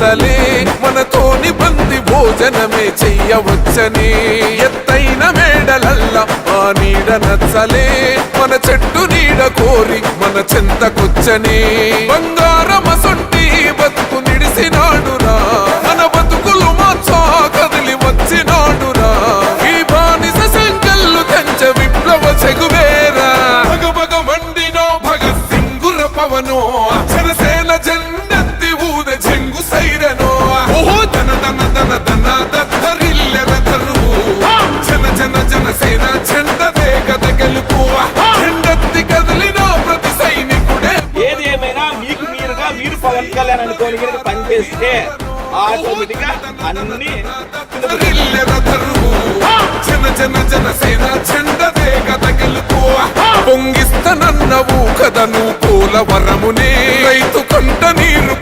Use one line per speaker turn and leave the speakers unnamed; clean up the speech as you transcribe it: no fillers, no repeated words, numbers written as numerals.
నచ్చలే మనతోని బంది భోజనమే చెయ్యవచ్చని ఎత్తైన మేడలల్ల ఆ నీడ నచ్చలే మన చెట్టు నీడ కోరి మన చెంతకొచ్చని బంగారమసొంటి బతుకు నిడిసినాడురా మన బతుకులు మార్చా కదిలి వచ్చినాడురా ఈ బానిస సంకల్లు తెంచ విప్లవ చెగువేరా భగభగ మండినో భగత్ సింగుర పవనో జనసేన జెండెత్తి ఊద చెంగు సైరనో ఓహో దన దన దన దన దద్దరిల్లెర దరువు జన జన జనసేన జెండదే కథ గెలుపు జెండెత్తి కదిలిన ప్రతి సైనికుడే.
ఏది ఏమైనా మీకు మీరుగా మీరు పవన్ కళ్యాణ్ అనుకోని పనిచేస్తే ఆటోమేటిక్ గా అన్ని
జన జన జనసేన జెండదే కథ గెలుపు పొంగిస్తనన్నవు కథను పోలవరమునే రైతు కంట నీరు